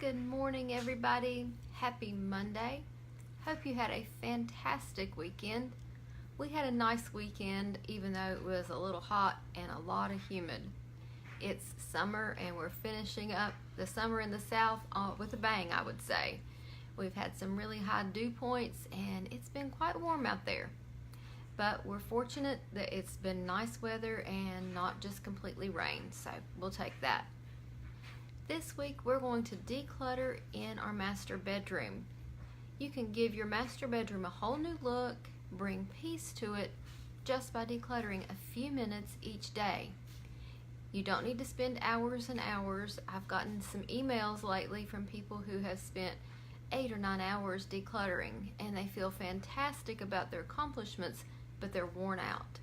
Good morning, everybody. Happy Monday. Hope you had a fantastic weekend. We had a nice weekend, even though it was a little hot and a lot of humid. It's summer, and we're finishing up the summer in the South with a bang, I would say. We've had some really high dew points, and it's been quite warm out there. But we're fortunate that it's been nice weather and not just completely rain, so we'll take that. This week we're going to declutter in our master bedroom. You can give your master bedroom a whole new look, bring peace to it, just by decluttering a few minutes each day. You don't need to spend hours and hours. I've gotten some emails lately from people who have spent 8 or 9 hours decluttering, and they feel fantastic about their accomplishments, but they're worn out.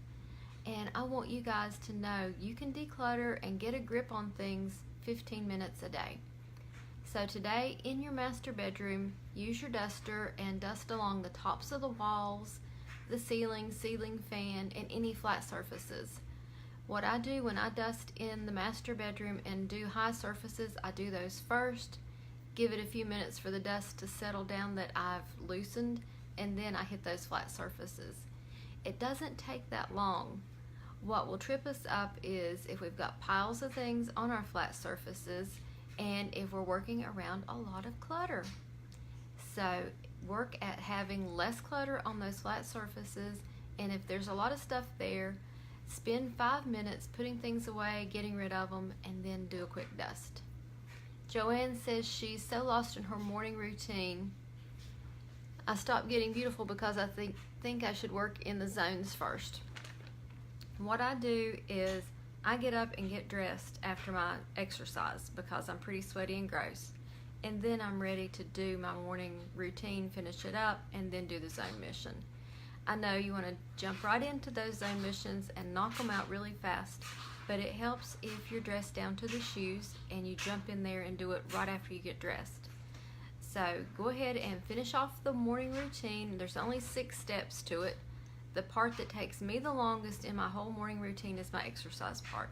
And I want you guys to know you can declutter and get a grip on things 15 minutes a day. So today, in your master bedroom, use your duster and dust along the tops of the walls, the ceiling fan, and any flat surfaces. What I do when I dust in the master bedroom and do high surfaces, I do those first, give it a few minutes for the dust to settle down that I've loosened, and then I hit those flat surfaces. It doesn't take that long. What will trip us up is if we've got piles of things on our flat surfaces and if we're working around a lot of clutter. So work at having less clutter on those flat surfaces, and if there's a lot of stuff there, spend 5 minutes putting things away, getting rid of them, and then do a quick dust. Joanne says she's so lost in her morning routine. I stopped getting beautiful because I think I should work in the zones first. What I do is I get up and get dressed after my exercise because I'm pretty sweaty and gross, and then I'm ready to do my morning routine, finish it up, and then do the zone mission. I know you want to jump right into those zone missions and knock them out really fast, but it helps if you're dressed down to the shoes and you jump in there and do it right after you get dressed. So go ahead and finish off the morning routine. There's only 6 steps to it. The part that takes me the longest in my whole morning routine is my exercise part.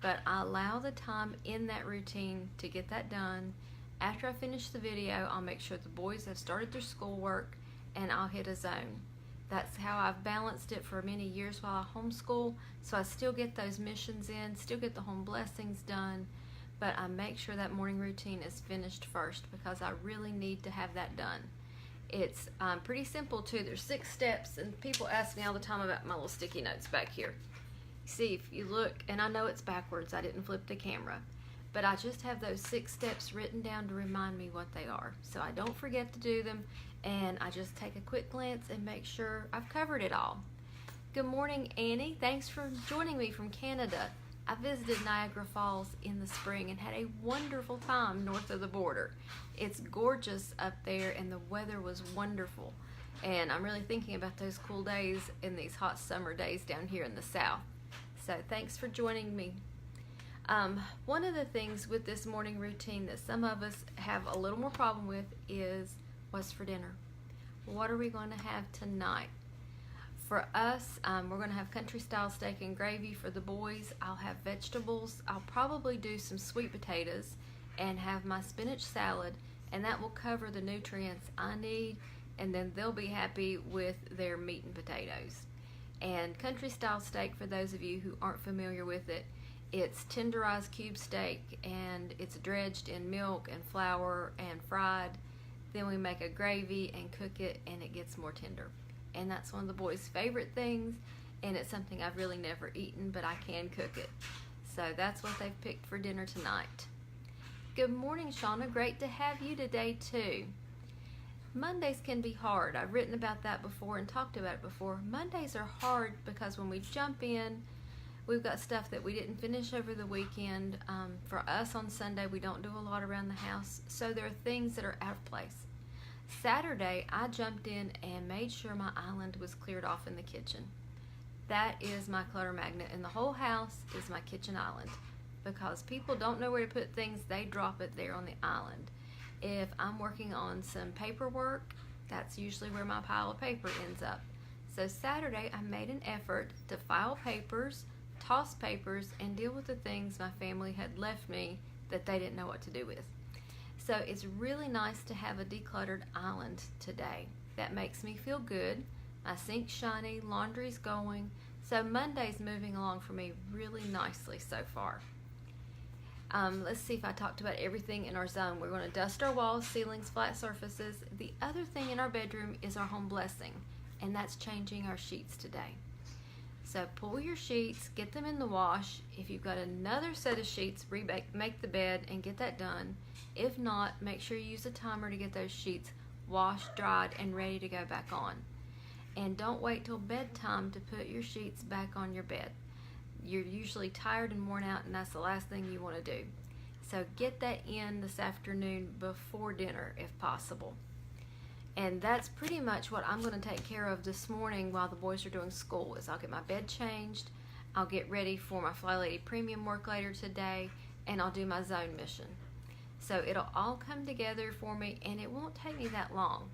But I allow the time in that routine to get that done. After I finish the video, I'll make sure the boys have started their schoolwork and I'll hit a zone. That's how I've balanced it for many years while I homeschool, so I still get those missions in, still get the home blessings done, but I make sure that morning routine is finished first because I really need to have that done. It's pretty simple too. There's 6 steps, and people ask me all the time about my little sticky notes back here. See, if you look, and I know it's backwards, I didn't flip the camera, but I just have those 6 steps written down to remind me what they are, so I don't forget to do them, and I just take a quick glance and make sure I've covered it all. Good morning, Annie. Thanks for joining me from Canada. I visited Niagara Falls in the spring and had a wonderful time north of the border. It's gorgeous up there and the weather was wonderful. And I'm really thinking about those cool days in these hot summer days down here in the South. So thanks for joining me. One of the things with this morning routine that some of us have a little more problem with is what's for dinner. What are we going to have tonight? For us, we're going to have country style steak and gravy. For the boys, I'll have vegetables. I'll probably do some sweet potatoes and have my spinach salad, and that will cover the nutrients I need, and then they'll be happy with their meat and potatoes. And country style steak, for those of you who aren't familiar with it, it's tenderized cube steak, and it's dredged in milk and flour and fried. Then we make a gravy and cook it, and it gets more tender. And that's one of the boys' favorite things, and it's something I've really never eaten, but I can cook it. So that's what they've picked for dinner tonight. Good morning, Shauna. Great to have you today too. Mondays can be hard. I've written about that before and talked about it before. Mondays are hard because when we jump in, we've got stuff that we didn't finish over the weekend. For us on Sunday, we don't do a lot around the house, so there are things that are out of place. Saturday, I jumped in and made sure my island was cleared off in the kitchen. That is my clutter magnet in the whole house, is my kitchen island. Because people don't know where to put things, they drop it there on the island. If I'm working on some paperwork, that's usually where my pile of paper ends up. So Saturday, I made an effort to file papers, toss papers, and deal with the things my family had left me that they didn't know what to do with. So it's really nice to have a decluttered island today. That makes me feel good. My sink's shiny, laundry's going. So Monday's moving along for me really nicely so far. Let's see if I talked about everything in our zone. We're going to dust our walls, ceilings, flat surfaces. The other thing in our bedroom is our home blessing, and that's changing our sheets today. So pull your sheets, get them in the wash. If you've got another set of sheets, make the bed and get that done. If not, make sure you use a timer to get those sheets washed, dried, and ready to go back on. And don't wait till bedtime to put your sheets back on your bed. You're usually tired and worn out, and that's the last thing you want to do. So get that in this afternoon before dinner if possible. And that's pretty much what I'm going to take care of this morning while the boys are doing school. Is I'll get my bed changed, I'll get ready for my Fly Lady Premium work later today, and I'll do my zone mission. So it'll all come together for me, and it won't take me that long.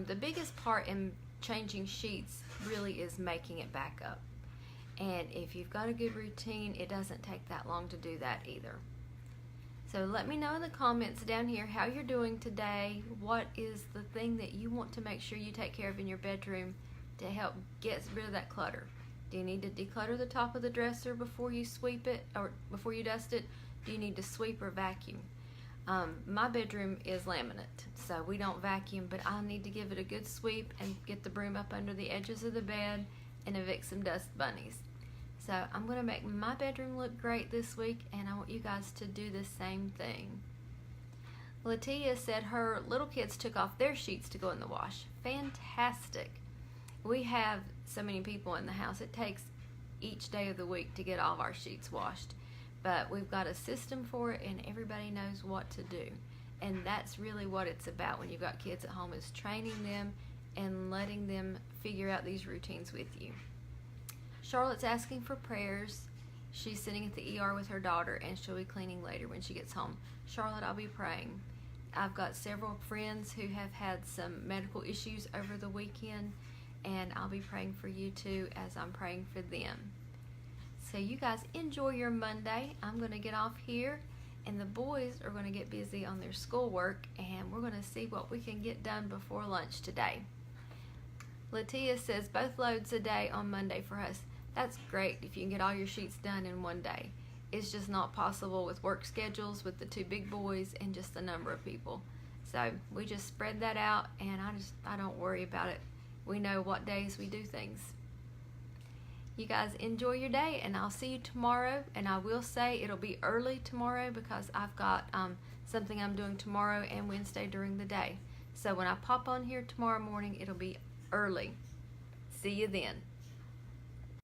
The biggest part in changing sheets really is making it back up. And if you've got a good routine, it doesn't take that long to do that either. So let me know in the comments down here how you're doing today. What is the thing that you want to make sure you take care of in your bedroom to help get rid of that clutter? Do you need to declutter the top of the dresser before you sweep it or before you dust it? Do you need to sweep or vacuum? My bedroom is laminate, so we don't vacuum, but I need to give it a good sweep and get the broom up under the edges of the bed and evict some dust bunnies. So I'm going to make my bedroom look great this week, and I want you guys to do the same thing. Latia said her little kids took off their sheets to go in the wash. Fantastic. We have so many people in the house. It takes each day of the week to get all of our sheets washed. But we've got a system for it, and everybody knows what to do. And that's really what it's about when you've got kids at home, is training them and letting them figure out these routines with you. Charlotte's asking for prayers. She's sitting at the ER with her daughter, and she'll be cleaning later when she gets home. Charlotte, I'll be praying. I've got several friends who have had some medical issues over the weekend, and I'll be praying for you too as I'm praying for them. So you guys enjoy your Monday. I'm going to get off here, and the boys are going to get busy on their schoolwork, and we're going to see what we can get done before lunch today. Latia says both loads a day on Monday for us. That's great if you can get all your sheets done in one day. It's just not possible with work schedules with the two big boys and just the number of people. So we just spread that out, and I don't worry about it. We know what days we do things. You guys enjoy your day, and I'll see you tomorrow. And I will say it'll be early tomorrow because I've got something I'm doing tomorrow and Wednesday during the day. So when I pop on here tomorrow morning, it'll be early. See you then.